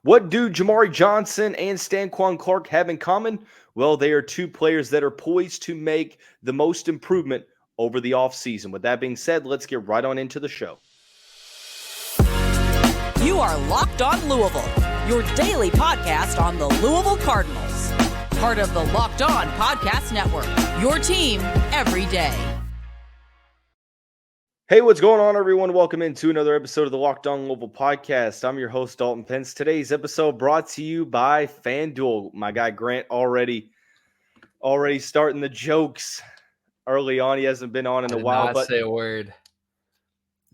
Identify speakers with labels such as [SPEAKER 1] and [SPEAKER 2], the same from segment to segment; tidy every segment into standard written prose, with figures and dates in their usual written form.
[SPEAKER 1] What do Jamari Johnson and Stanquan Clark have in common? Well, they are two players that are poised to make the most improvement over the offseason. With that being said, let's get right on into the show.
[SPEAKER 2] You are Locked On Louisville, your daily podcast on the Louisville Cardinals. Part of the Locked On Podcast Network, your team every day.
[SPEAKER 1] Hey, what's going on, everyone? Welcome into another episode of the Locked On Louisville podcast. I'm your host, Dalton Pence. Today's episode brought to you by FanDuel. My guy Grant already starting the jokes early on. He hasn't been on in a while.
[SPEAKER 3] Not
[SPEAKER 1] but
[SPEAKER 3] say a word.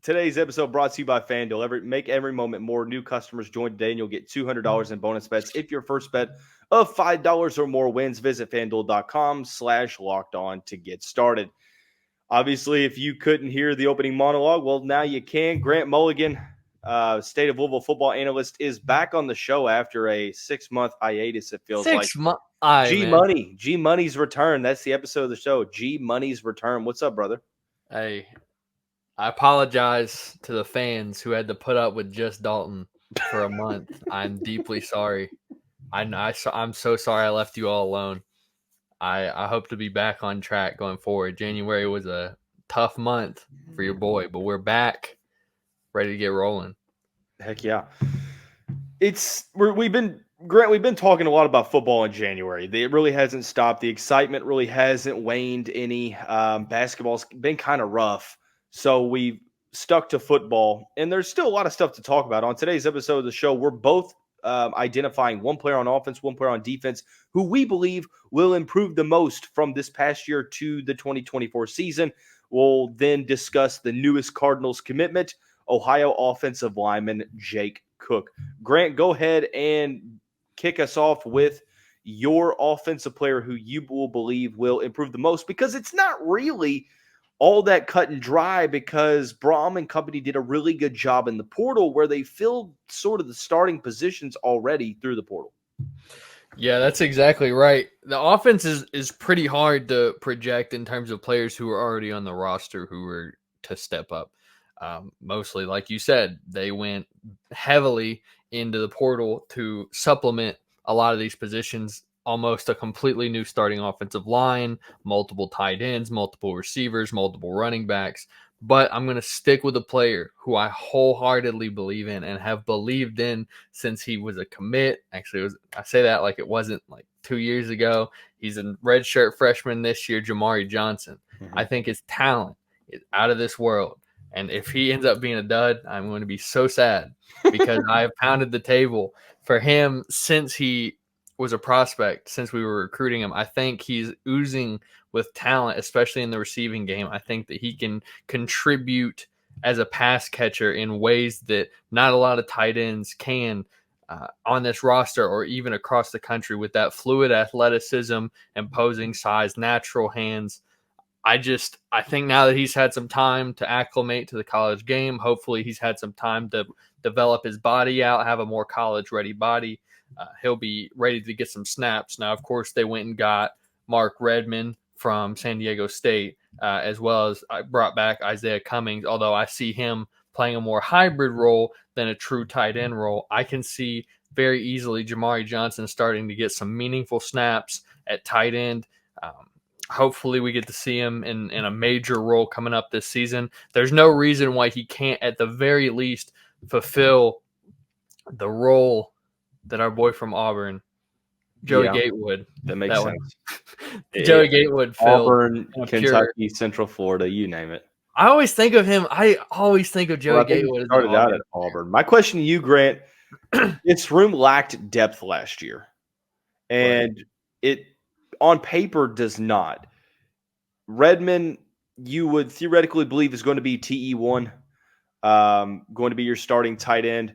[SPEAKER 1] Today's episode brought to you by FanDuel. Make every moment more. New customers join today, and you'll get $200 in bonus bets if your first bet of $5 or more wins. Visit FanDuel.com/lockedon to get started. Obviously, if you couldn't hear the opening monologue, well, now you can. Grant Mulligan, State of Louisville football analyst, is back on the show after a 6-month hiatus, it feels like.
[SPEAKER 3] 6 months.
[SPEAKER 1] G Money's return. That's the episode of the show. G Money's return. What's up, brother?
[SPEAKER 3] Hey, I apologize to the fans who had to put up with just Dalton for a month. I'm deeply sorry. I'm so sorry I left you all alone. I hope to be back on track going forward. January was a tough month for your boy, but we're back, ready to get rolling.
[SPEAKER 1] Heck yeah. We've been talking a lot about football in January. It really hasn't stopped. The excitement really hasn't waned any. Basketball's been kind of rough, so we've stuck to football, and there's still a lot of stuff to talk about. On today's episode of the show, we're both identifying one player on offense, one player on defense, who we believe will improve the most from this past year to the 2024 season. We'll then discuss the newest Cardinals commitment, Ohio offensive lineman Jake Cook. Grant, go ahead and kick us off with your offensive player who you will believe will improve the most, because it's not really all that cut and dry, because Braum and company did a really good job in the portal where they filled sort of the starting positions already through the portal.
[SPEAKER 3] Yeah, that's exactly right. The offense is pretty hard to project in terms of players who are already on the roster who were to step up. Mostly, like you said, they went heavily into the portal to supplement a lot of these positions. Almost a completely new starting offensive line, multiple tight ends, multiple receivers, multiple running backs. But I'm going to stick with a player who I wholeheartedly believe in and have believed in since he was a commit. Actually, I say that like it wasn't like 2 years ago. He's a redshirt freshman this year, Jamari Johnson. I think his talent is out of this world. And if he ends up being a dud, I'm going to be so sad, because I have pounded the table for him since he was a prospect, since we were recruiting him. I think he's oozing with talent, especially in the receiving game. I think that he can contribute as a pass catcher in ways that not a lot of tight ends can on this roster or even across the country, with that fluid athleticism, imposing size, natural hands. I think now that he's had some time to acclimate to the college game, hopefully he's had some time to develop his body out, have a more college-ready body. He'll be ready to get some snaps. Now, of course, they went and got Mark Redmond from San Diego State, as well as I brought back Isaiah Cummings, although I see him playing a more hybrid role than a true tight end role. I can see very easily Jamari Johnson starting to get some meaningful snaps at tight end. Hopefully we get to see him in a major role coming up this season. There's no reason why he can't, at the very least, fulfill the role that our boy from Auburn, Joey Gatewood.
[SPEAKER 1] That makes sense.
[SPEAKER 3] Joey Gatewood filled.
[SPEAKER 1] Auburn, Kentucky, Central Florida, you name it.
[SPEAKER 3] I always think of him. I always think of Joey Gatewood.
[SPEAKER 1] Started out at Auburn. My question to you, Grant, its room lacked depth last year, and it on paper does not. Redmond, you would theoretically believe, is going to be TE1, going to be your starting tight end.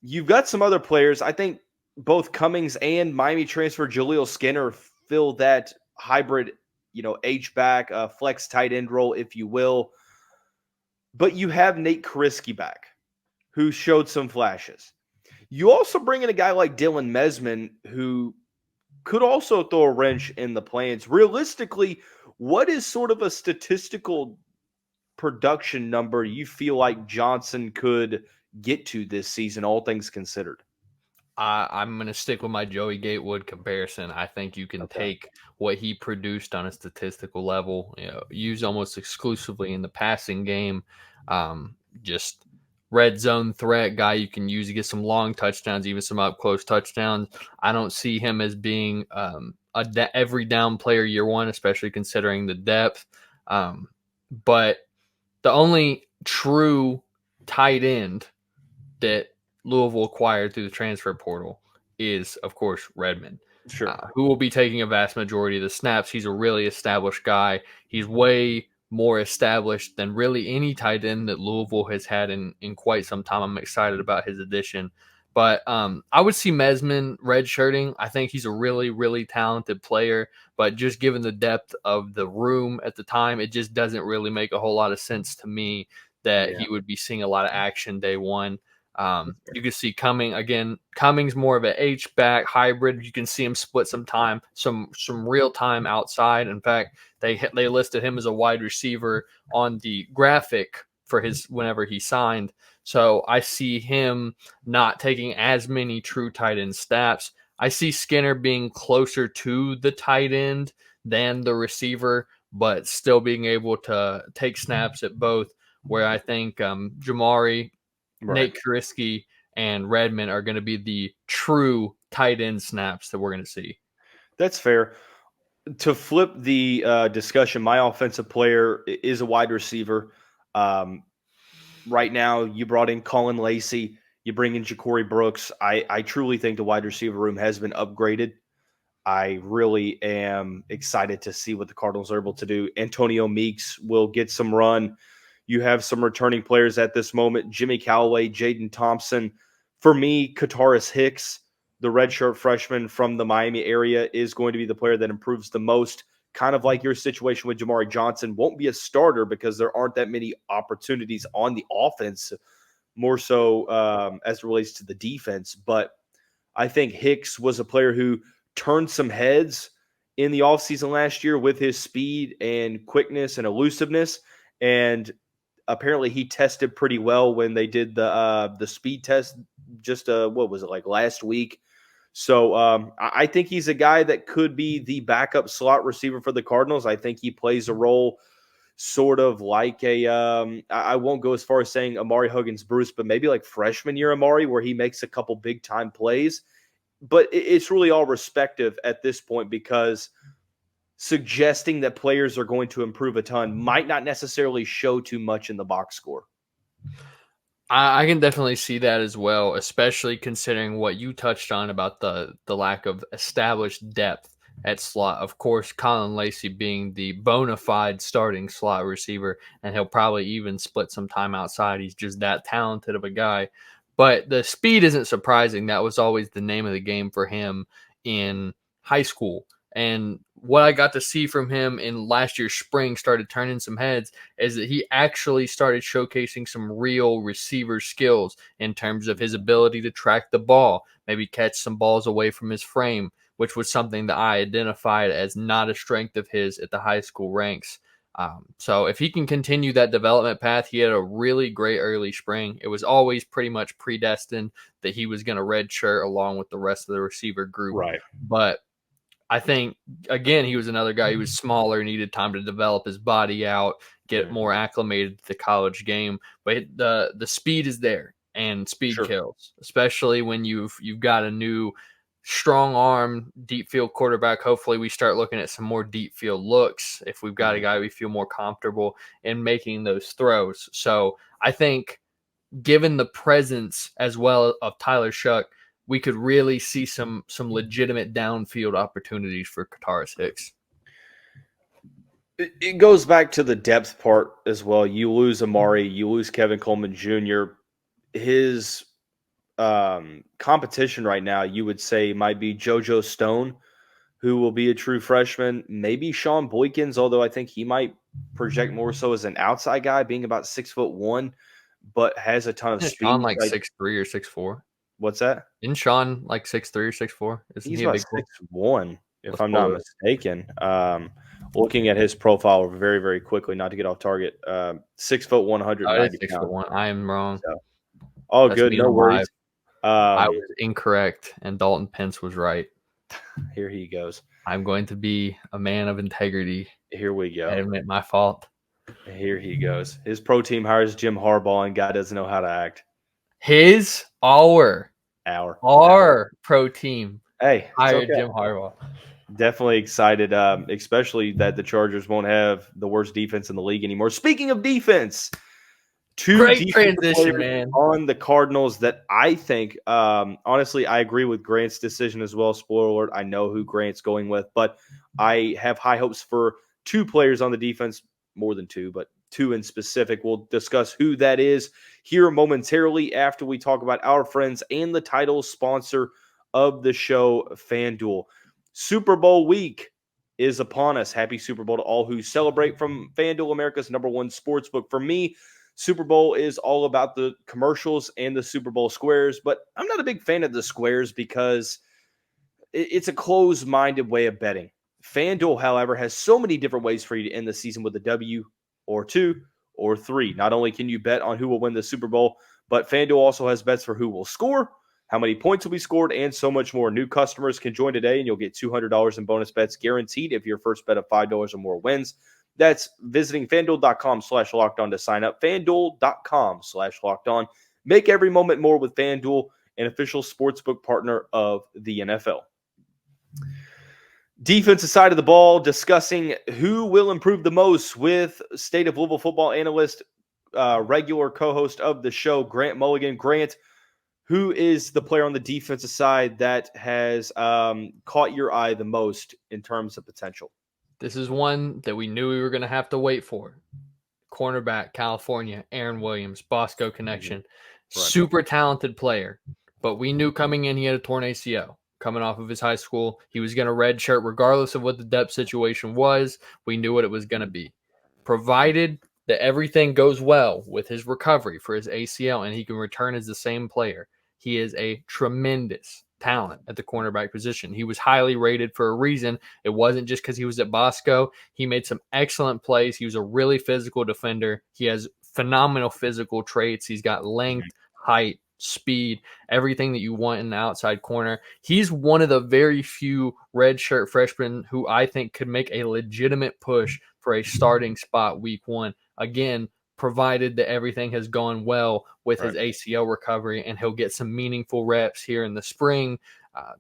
[SPEAKER 1] You've got some other players. I think both Cummings and Miami transfer Jaleel Skinner fill that hybrid, H-back, flex tight end role, if you will. But you have Nate Kariski back, who showed some flashes. You also bring in a guy like Dylan Mesman, who could also throw a wrench in the plans. Realistically, what is sort of a statistical production number you feel like Johnson could get to this season, all things considered?
[SPEAKER 3] I'm going to stick with my Joey Gatewood comparison. I think you can take what he produced on a statistical level, use almost exclusively in the passing game. Just red zone threat guy you can use to get some long touchdowns, even some up close touchdowns. I don't see him as being every down player year one, especially considering the depth. But the only true tight end that Louisville acquired through the transfer portal is, of course, Redmond, who will be taking a vast majority of the snaps. He's a really established guy. He's way more established than really any tight end that Louisville has had in quite some time. I'm excited about his addition. But I would see Mesman redshirting. I think he's a really, really talented player. But just given the depth of the room at the time, it just doesn't really make a whole lot of sense to me that he would be seeing a lot of action day one. You can see Cummings more of an H-back hybrid. You can see him split some time, some real time outside. In fact, they listed him as a wide receiver on the graphic for his whenever he signed. So I see him not taking as many true tight end snaps. I see Skinner being closer to the tight end than the receiver, but still being able to take snaps at both, where I think Jamari, Nate Kurisky, and Redmond are going to be the true tight end snaps that we're going to see.
[SPEAKER 1] That's fair. To flip the discussion, my offensive player is a wide receiver. Right now, you brought in Colin Lacey. You bring in Ja'Cory Brooks. I truly think the wide receiver room has been upgraded. I really am excited to see what the Cardinals are able to do. Antonio Meeks will get some run. You have some returning players at this moment. Jimmy Callaway, Jaden Thompson. For me, Cataurus Hicks, the redshirt freshman from the Miami area, is going to be the player that improves the most. Kind of like your situation with Jamari Johnson. Won't be a starter because there aren't that many opportunities on the offense, more so as it relates to the defense. But I think Hicks was a player who turned some heads in the offseason last year with his speed and quickness and elusiveness. And apparently he tested pretty well when they did the speed test just what was it, like last week. So I think he's a guy that could be the backup slot receiver for the Cardinals. I think he plays a role sort of like I won't go as far as saying Amari Huggins-Bruce, but maybe like freshman year Amari, where he makes a couple big time plays. But it's really all respective at this point, because suggesting that players are going to improve a ton might not necessarily show too much in the box score.
[SPEAKER 3] I can definitely see that as well, especially considering what you touched on about the lack of established depth at slot. Of course, Colin Lacey being the bona fide starting slot receiver, and he'll probably even split some time outside. He's just that talented of a guy. But the speed isn't surprising. That was always the name of the game for him in high school. And what I got to see from him in last year's spring started turning some heads is that he actually started showcasing some real receiver skills in terms of his ability to track the ball, maybe catch some balls away from his frame, which was something that I identified as not a strength of his at the high school ranks. So if he can continue that development path, he had a really great early spring. It was always pretty much predestined that he was going to redshirt along with the rest of the receiver group.
[SPEAKER 1] Right.
[SPEAKER 3] But I think, again, he was another guy who was smaller, needed time to develop his body out, get more acclimated to the college game. But the speed is there, and speed kills, especially when you've got a new strong arm, deep field quarterback. Hopefully we start looking at some more deep field looks if we've got a guy we feel more comfortable in making those throws. So I think given the presence as well of Tyler Shuck, we could really see some legitimate downfield opportunities for Cataurus Hicks.
[SPEAKER 1] It goes back to the depth part as well. You lose Amari, you lose Kevin Coleman Jr. His competition right now, you would say, might be JoJo Stone, who will be a true freshman. Maybe Sean Boykins, although I think he might project more so as an outside guy, being about 6'1", but has a ton of speed.
[SPEAKER 3] Sean like 6'3" or 6'4".
[SPEAKER 1] What's that?
[SPEAKER 3] Isn't Sean like 6'3" or 6'4"?
[SPEAKER 1] He's about 6'1", if I'm not mistaken. Looking at his profile very, very quickly, not to get off target. 6'1", 190 pounds.
[SPEAKER 3] 6'1". I am wrong.
[SPEAKER 1] So, all good, no worries.
[SPEAKER 3] I was incorrect, and Dalton Pence was right.
[SPEAKER 1] Here he goes.
[SPEAKER 3] I'm going to be a man of integrity.
[SPEAKER 1] Here we go.
[SPEAKER 3] I admit my fault.
[SPEAKER 1] Here he goes. His pro team hires Jim Harbaugh, and guy doesn't know how to act.
[SPEAKER 3] Our pro team hired
[SPEAKER 1] okay.
[SPEAKER 3] Jim Harbaugh.
[SPEAKER 1] Definitely excited, especially that the Chargers won't have the worst defense in the league anymore. Speaking of defense,
[SPEAKER 3] Great transition, man.
[SPEAKER 1] On the Cardinals that I think, honestly, I agree with Grant's decision as well. Spoiler alert, I know who Grant's going with, but I have high hopes for two players on the defense, more than two, but two in specific. We'll discuss who that is here momentarily after we talk about our friends and the title sponsor of the show, FanDuel. Super Bowl week is upon us. Happy Super Bowl to all who celebrate from FanDuel, America's #1 sportsbook. For me, Super Bowl is all about the commercials and the Super Bowl squares, but I'm not a big fan of the squares because it's a closed-minded way of betting. FanDuel, however, has so many different ways for you to end the season with a W or 2 or 3. Not only can you bet on who will win the Super Bowl, but FanDuel also has bets for who will score, how many points will be scored, and so much more. New customers can join today, and you'll get $200 in bonus bets guaranteed if your first bet of $5 or more wins. That's visiting FanDuel.com/lockedon to sign up. FanDuel.com/lockedon. Make every moment more with FanDuel, an official sportsbook partner of the NFL. Defensive side of the ball, discussing who will improve the most with State of Louisville football analyst, regular co-host of the show, Grant Mulligan. Grant, who is the player on the defensive side that has caught your eye the most in terms of potential?
[SPEAKER 3] This is one that we knew we were going to have to wait for. Cornerback, California, Aaron Williams, Bosco connection. Right. Super talented player, but we knew coming in he had a torn ACL. Coming off of his high school, he was going to redshirt regardless of what the depth situation was. We knew what it was going to be. Provided that everything goes well with his recovery for his ACL and he can return as the same player, he is a tremendous talent at the cornerback position. He was highly rated for a reason. It wasn't just because he was at Bosco. He made some excellent plays. He was a really physical defender. He has phenomenal physical traits. He's got length, height, speed, everything that you want in the outside corner. He's one of the very few redshirt freshmen who I think could make a legitimate push for a starting spot week 1. Again, provided that everything has gone well with his ACL recovery and he'll get some meaningful reps here in the spring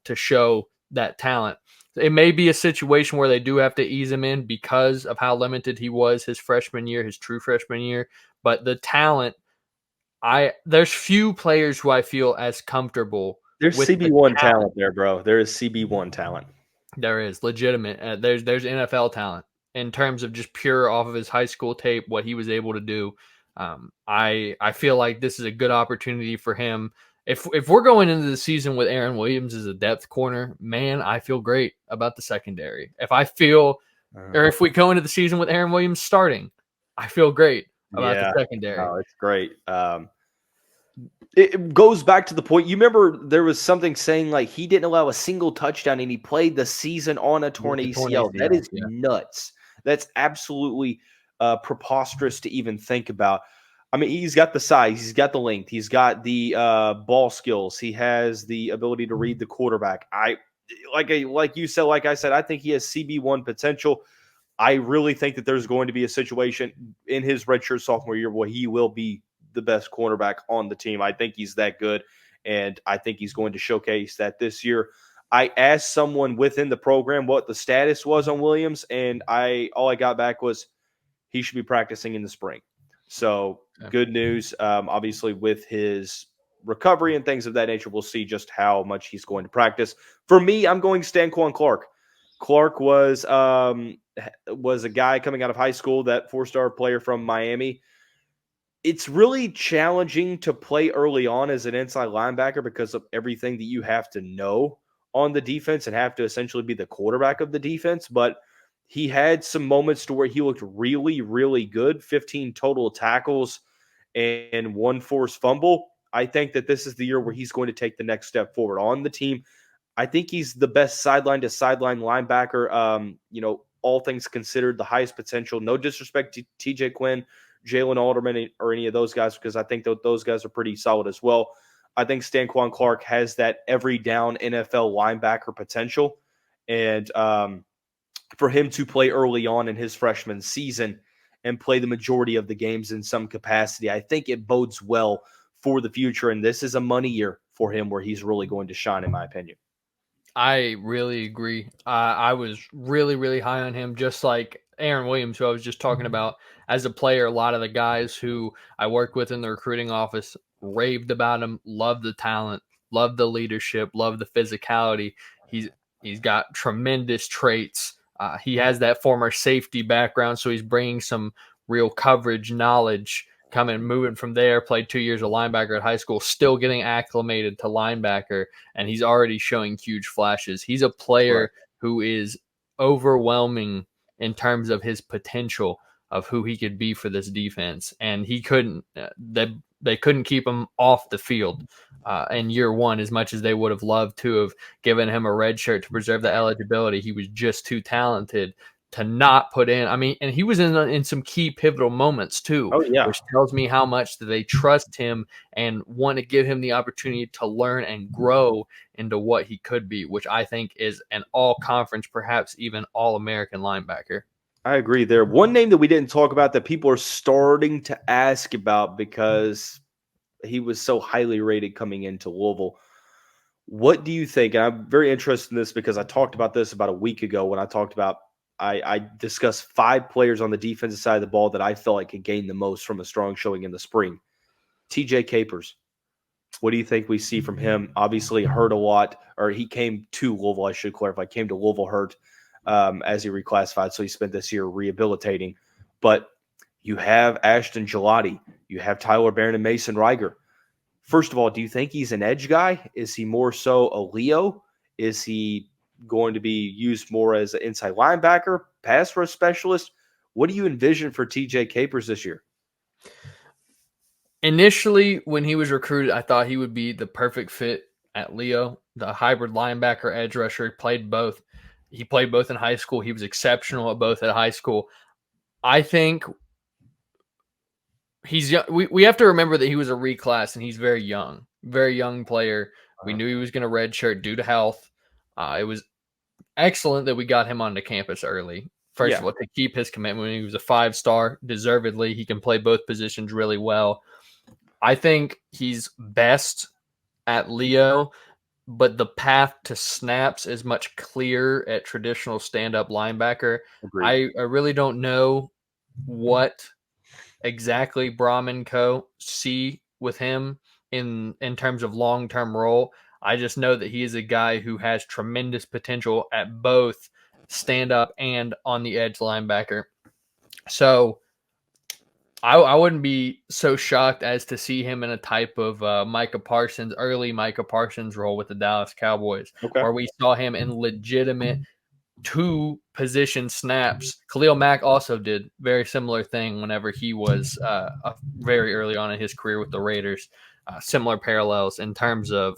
[SPEAKER 3] to show that talent. It may be a situation where they do have to ease him in because of how limited he was his freshman year, his true freshman year, but the talent, there's few players who I feel as comfortable.
[SPEAKER 1] There's CB1 talent there, bro. There is CB1 talent.
[SPEAKER 3] There is legitimate. There's NFL talent in terms of just pure off of his high school tape, what he was able to do. I feel like this is a good opportunity for him. If we're going into the season with Aaron Williams as a depth corner, man, I feel great about the secondary. If we go into the season with Aaron Williams starting, I feel great about the secondary.
[SPEAKER 1] Oh, it's great. It goes back to the point. You remember there was something saying like he didn't allow a single touchdown and he played the season on a torn ACL. That is nuts. That's absolutely preposterous to even think about. I mean, he's got the size, he's got the length, he's got the ball skills, he has the ability to read the quarterback. Like I said, I think he has CB1 potential. I really think that there's going to be a situation in his redshirt sophomore year where he will be the best cornerback on the team. I think he's that good, and I think he's going to showcase that this year. I asked someone within the program what the status was on Williams, and all I got back was he should be practicing in the spring. So good news. Obviously, with his recovery and things of that nature, we'll see just how much he's going to practice. For me, I'm going Stanquan Clark. Clark was a guy coming out of high school, that 4-star player from Miami. It's really challenging to play early on as an inside linebacker because of everything that you have to know on the defense and have to essentially be the quarterback of the defense. But he had some moments to where he looked really, really good. 15 total tackles and 1 forced fumble. I think that this is the year where he's going to take the next step forward on the team. I think he's the best sideline to sideline linebacker. All things considered, the highest potential. No disrespect to TJ Quinn, Jalen Alderman, or any of those guys, because I think that those guys are pretty solid as well. I think Stanquan Clark has that every down NFL linebacker potential. And for him to play early on in his freshman season and play the majority of the games in some capacity, I think it bodes well for the future. And this is a money year for him where he's really going to shine, in my opinion.
[SPEAKER 3] I really agree. I was really, really high on him, just like Aaron Williams, who I was just talking about. As a player, a lot of the guys who I worked with in the recruiting office raved about him, loved the talent, loved the leadership, loved the physicality. He's got tremendous traits. He has that former safety background, so he's bringing some real coverage knowledge. Moving from there, played 2 years of linebacker at high school, still getting acclimated to linebacker, and he's already showing huge flashes. He's a player who is overwhelming in terms of his potential of who he could be for this defense, and he couldn't. They couldn't keep him off the field in year one as much as they would have loved to have given him a red shirt to preserve the eligibility. He was just too talented to not put in. I mean, and he was in some key pivotal moments too, which tells me how much that they trust him and want to give him the opportunity to learn and grow into what he could be, which I think is an all-conference, perhaps even all-American linebacker.
[SPEAKER 1] I agree there. One name that we didn't talk about that people are starting to ask about because he was so highly rated coming into Louisville. What do you think? And I'm very interested in this because I talked about this about a week ago when I discussed 5 players on the defensive side of the ball that I felt like could gain the most from a strong showing in the spring. TJ Capers. What do you think we see from him? Obviously hurt a lot, or he came to Louisville, I should clarify, came to Louisville hurt as he reclassified, so he spent this year rehabilitating. But you have Ashton Gelati, you have Tyler Barron and Mason Riger. First of all, do you think he's an edge guy? Is he more so a Leo? Is he going to be used more as an inside linebacker, pass rush specialist? What do you envision for TJ Capers this year?
[SPEAKER 3] Initially, when he was recruited, I thought he would be the perfect fit at Leo, the hybrid linebacker edge rusher. He played both. He played both in high school. He was exceptional at both at high school. I think he's young. We have to remember that he was a reclass and he's very young player. We knew he was going to redshirt due to health. It was excellent that we got him onto campus early. First of all, to keep his commitment. He was a 5-star, deservedly. He can play both positions really well. I think he's best at Leo, but the path to snaps is much clearer at traditional stand-up linebacker. I really don't know what exactly Brom and Co. see with him in terms of long-term role. I just know that he is a guy who has tremendous potential at both stand-up and on the edge linebacker. So I wouldn't be so shocked as to see him in a type of early Micah Parsons role with the Dallas Cowboys, where we saw him in legitimate 2-position snaps. Khalil Mack also did very similar thing whenever he was very early on in his career with the Raiders. Similar parallels in terms of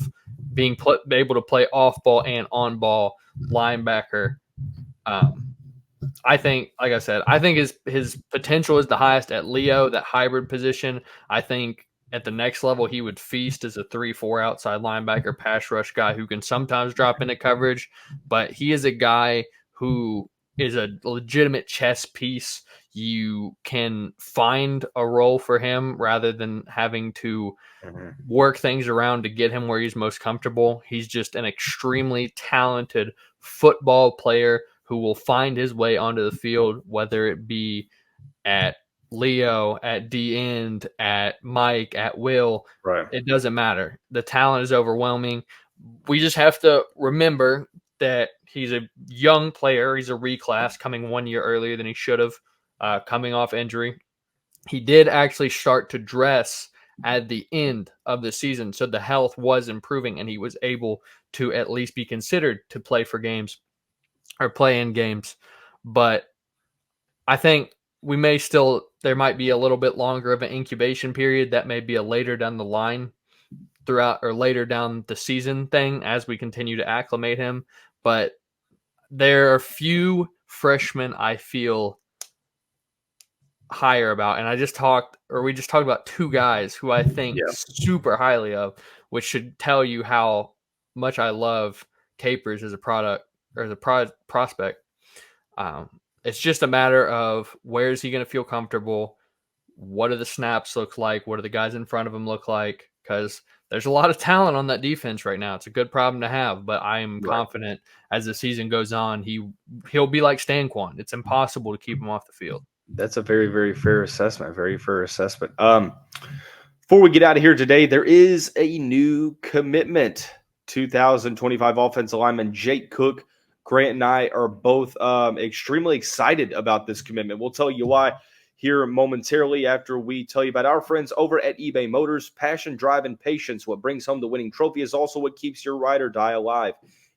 [SPEAKER 3] being able to play off-ball and on-ball linebacker. I think, like I said, I think his potential is the highest at Leo, that hybrid position. I think at the next level, he would feast as a 3-4 outside linebacker, pass rush guy who can sometimes drop into coverage, but he is a guy who is a legitimate chess piece. You can find a role for him rather than having to work things around to get him where he's most comfortable. He's just an extremely talented football player who will find his way onto the field, whether it be at Leo, at D end, at Mike, at Will.
[SPEAKER 1] Right.
[SPEAKER 3] It doesn't matter. The talent is overwhelming. We just have to remember that he's a young player. He's a reclass coming 1 year earlier than he should have, coming off injury. He did actually start to dress at the end of the season, so the health was improving, and he was able to at least be considered to play for games or play in games. But I think there might be a little bit longer of an incubation period. That may be a later down the line later down the season thing as we continue to acclimate him. But there are few freshmen I feel higher about, and we just talked about two guys who I think super highly of, which should tell you how much I love Capers as a product or as a prospect. It's just a matter of where is he going to feel comfortable? What do the snaps look like? What do the guys in front of him look like? Because there's a lot of talent on that defense right now. It's a good problem to have, but I am confident as the season goes on, he'll be like Stanquan. It's impossible to keep him off the field.
[SPEAKER 1] That's a very, very fair assessment. Very fair assessment. Before we get out of here today, there is a new commitment. 2025 offensive lineman Jake Cook. Grant and I are both extremely excited about this commitment. We'll tell you why here momentarily after we tell you about our friends over at eBay Motors. Passion, drive, and patience. What brings home the winning trophy is also what keeps your ride or die alive.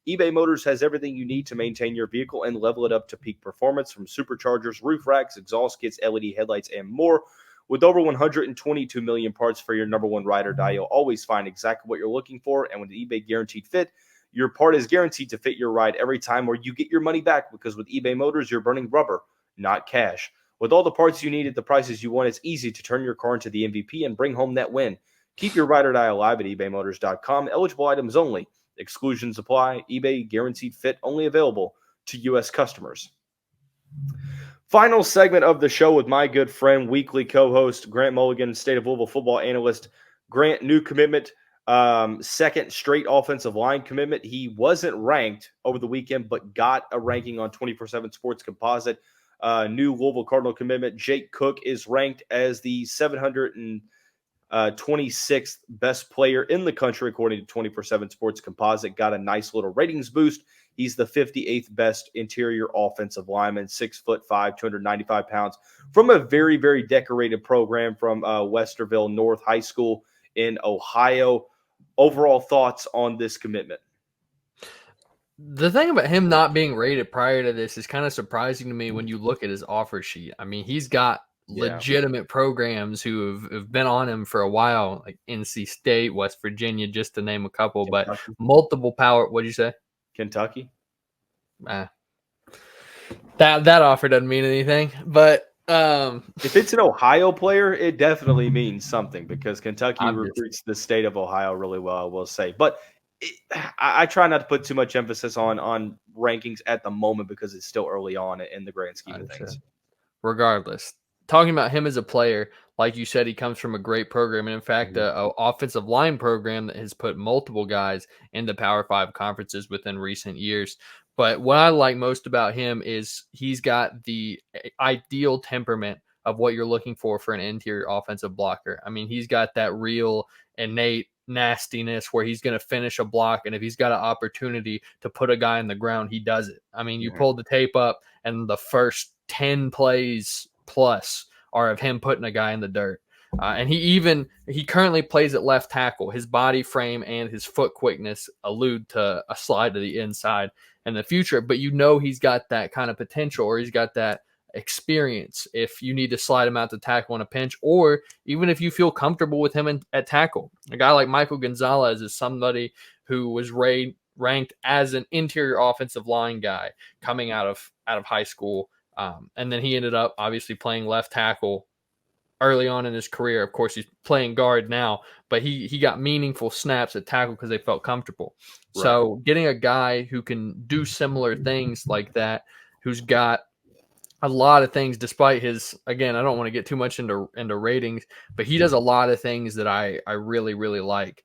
[SPEAKER 1] eBay Motors has everything you need to maintain your vehicle and level it up to peak performance, from superchargers, roof racks, exhaust kits, LED headlights, and more. With over 122 million parts for your number one ride or die, you'll always find exactly what you're looking for. And with the eBay Guaranteed Fit, your part is guaranteed to fit your ride every time, or you get your money back, because with eBay Motors, you're burning rubber, not cash. With all the parts you need at the prices you want, it's easy to turn your car into the MVP and bring home that win. Keep your ride or die alive at ebaymotors.com. Eligible items only. Exclusions apply. eBay Guaranteed Fit only available to U.S. customers. Final segment of the show with my good friend, weekly co-host, Grant Mulligan, State of Louisville football analyst. Grant, new commitment, second straight offensive line commitment. He wasn't ranked over the weekend, but got a ranking on 24/7 Sports Composite. New Louisville Cardinal commitment. Jake Cook is ranked as the 726th best player in the country, according to 24/7 Sports Composite. Got a nice little ratings boost. He's the 58th best interior offensive lineman, 6'5", 295 pounds, from a very, very decorated program from Westerville North High School in Ohio. Overall thoughts on this commitment?
[SPEAKER 3] The thing about him not being rated prior to this is kind of surprising to me when you look at his offer sheet. I mean, he's got legitimate programs who have been on him for a while, like NC State, West Virginia, just to name a couple,
[SPEAKER 1] Kentucky.
[SPEAKER 3] But multiple power. What'd you say?
[SPEAKER 1] Kentucky.
[SPEAKER 3] That offer doesn't mean anything, but
[SPEAKER 1] if it's an Ohio player, it definitely means something, because Kentucky recruits the state of Ohio really well, I will say. But I try not to put too much emphasis on rankings at the moment, because it's still early on in the grand scheme of things.
[SPEAKER 3] Regardless, talking about him as a player, like you said, he comes from a great program, and in fact, an offensive line program that has put multiple guys into Power 5 conferences within recent years. But what I like most about him is he's got the ideal temperament of what you're looking for an interior offensive blocker. I mean, he's got that real innate nastiness where he's going to finish a block, and if he's got an opportunity to put a guy on the ground, he does it. I mean, you pull the tape up, and the first 10 plays plus are of him putting a guy in the dirt. And he currently plays at left tackle. His body frame and his foot quickness allude to a slide to the inside in the future, but he's got that kind of potential, or he's got that experience if you need to slide him out to tackle in a pinch, or even if you feel comfortable with him at tackle. A guy like Michael Gonzalez is somebody who was ranked as an interior offensive line guy coming out of high school. And then he ended up obviously playing left tackle early on in his career. Of course, he's playing guard now, but he got meaningful snaps at tackle because they felt comfortable. Right. So getting a guy who can do similar things like that, who's got a lot of things, despite his, again, I don't want to get too much into ratings, but he does a lot of things that I really, really like.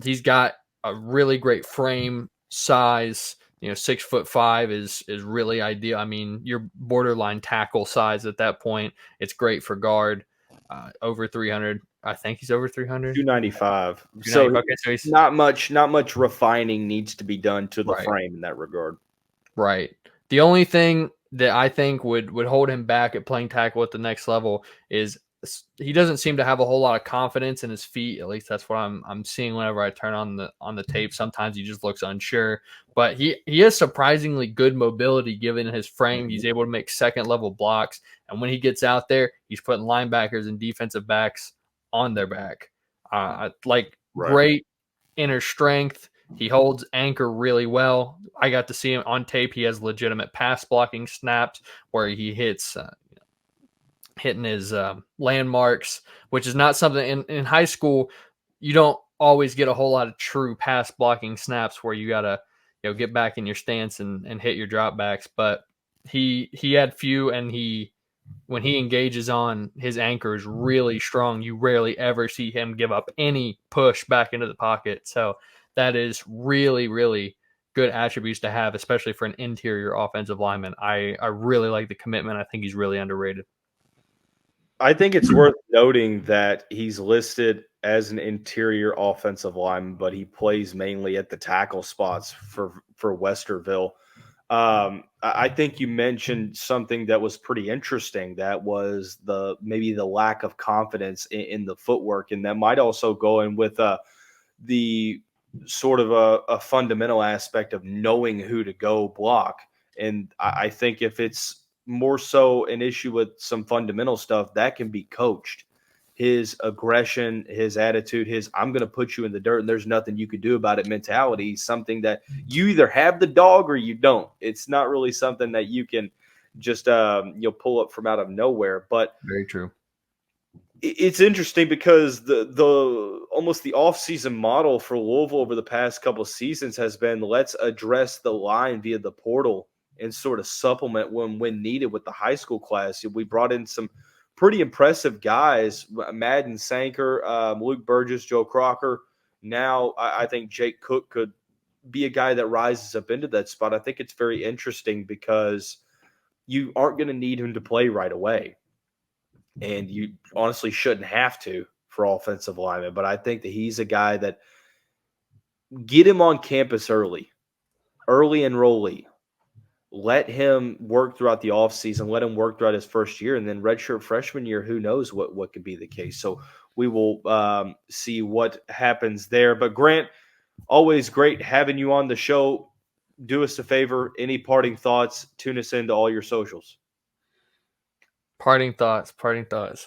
[SPEAKER 3] He's got a really great frame size. 6'5" is really ideal. I mean, you're borderline tackle size at that point. It's great for guard. Over 300. I think he's over 300.
[SPEAKER 1] 295. So he's not much refining needs to be done to the frame in that regard. Right.
[SPEAKER 3] The only thing that I think would hold him back at playing tackle at the next level is he doesn't seem to have a whole lot of confidence in his feet. At least that's what I'm seeing whenever I turn on the tape. Sometimes he just looks unsure, but he has surprisingly good mobility given his frame. He's able to make second level blocks, and when he gets out there, he's putting linebackers and defensive backs on their back. Great inner strength. He holds anchor really well. I got to see him on tape. He has legitimate pass blocking snaps where he hits hitting his landmarks, which is not something in high school. You don't always get a whole lot of true pass blocking snaps where you got to get back in your stance and hit your dropbacks. But he had few, and when he engages on, his anchor is really strong. You rarely ever see him give up any push back into the pocket. So that is really, really good attributes to have, especially for an interior offensive lineman. I really like the commitment. I think he's really underrated.
[SPEAKER 1] I think it's worth noting that he's listed as an interior offensive lineman, but he plays mainly at the tackle spots for Westerville. I think you mentioned something that was pretty interesting. That was maybe the lack of confidence in the footwork, and that might also go in with the sort of a fundamental aspect of knowing who to go block. And I think if it's more so an issue with some fundamental stuff, that can be coached. His aggression, his attitude, his "I'm going to put you in the dirt and there's nothing you can do about it" mentality, something that you either have the dog or you don't. It's not really something that you can just pull up from out of nowhere. But
[SPEAKER 3] very true.
[SPEAKER 1] It's interesting because the almost the offseason model for Louisville over the past couple of seasons has been, let's address the line via the portal and sort of supplement when needed with the high school class. We brought in some pretty impressive guys: Madden Sanker, Luke Burgess, Joe Crocker. Now I think Jake Cook could be a guy that rises up into that spot. I think it's very interesting because you aren't going to need him to play right away. And you honestly shouldn't have to for offensive linemen. But I think that he's a guy that get him on campus early enrollee. Let him work throughout the offseason. Let him work throughout his first year. And then redshirt freshman year, who knows what could be the case. So we will see what happens there. But Grant, always great having you on the show. Do us a favor. Any parting thoughts? Tune us into all your socials.
[SPEAKER 3] Parting thoughts.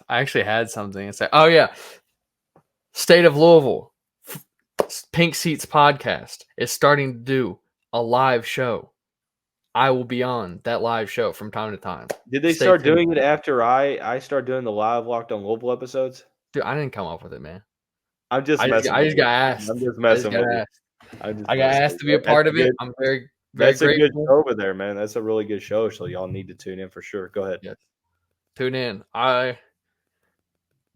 [SPEAKER 3] I actually had something to say. Oh, yeah. State of Louisville, Pink Seats podcast is starting to do a live show. I will be on that live show from time to time.
[SPEAKER 1] Did they start doing it after I started doing the live Locked on Louisville episodes?
[SPEAKER 3] Dude, I didn't come up with it, man.
[SPEAKER 1] I just got asked. I'm just messing with you.
[SPEAKER 3] I got asked to be a part of it. I'm very
[SPEAKER 1] that's
[SPEAKER 3] grateful.
[SPEAKER 1] A good show over there, man. That's a really good show. So y'all need to tune in for sure. Go ahead.
[SPEAKER 3] Yes. Tune in.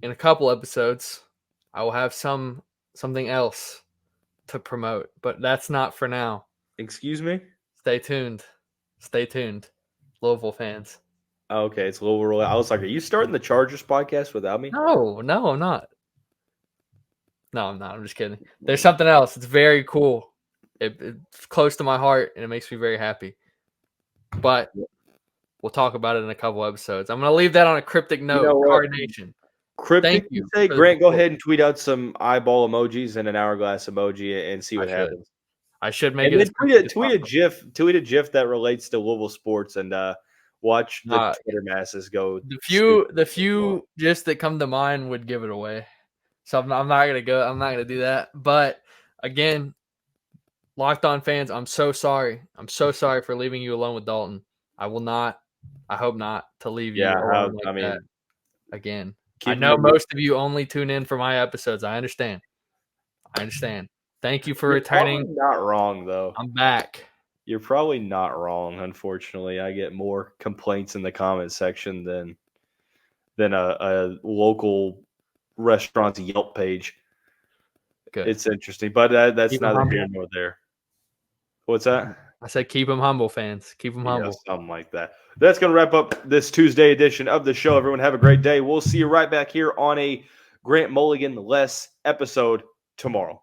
[SPEAKER 3] In a couple episodes, I will have something else to promote, but that's not for now.
[SPEAKER 1] Excuse me?
[SPEAKER 3] Stay tuned, Louisville fans.
[SPEAKER 1] Okay, it's Louisville. I was like, are you starting the Chargers podcast without me?
[SPEAKER 3] No, I'm not. No, I'm not. I'm just kidding. There's something else. It's very cool. It's close to my heart, and it makes me very happy. But we'll talk about it in a couple episodes. I'm going to leave that on a cryptic note. Card Nation.
[SPEAKER 1] Cryptic. Thank you. Say, Grant, go ahead and tweet out some eyeball emojis and an hourglass emoji and see what happens.
[SPEAKER 3] I should make
[SPEAKER 1] it. Tweet a GIF that relates to Louisville sports and watch the Twitter masses go.
[SPEAKER 3] The few GIFs that come to mind would give it away. So I'm not going to go. I'm not going to do that. But again, Locked On fans, I'm so sorry. I'm so sorry for leaving you alone with Dalton. I will not. I hope not to leave you alone that again. I know most of you only tune in for my episodes. I understand. Thank you for returning.
[SPEAKER 1] You're not wrong, though.
[SPEAKER 3] I'm back.
[SPEAKER 1] You're probably not wrong. Unfortunately, I get more complaints in the comment section than a local restaurant's Yelp page. Good. It's interesting, but that's neither here nor there. What's that?
[SPEAKER 3] I said keep them humble, fans. Keep them humble.
[SPEAKER 1] Something like that. That's going to wrap up this Tuesday edition of the show. Everyone have a great day. We'll see you right back here on a Grant Mulligan Less episode tomorrow.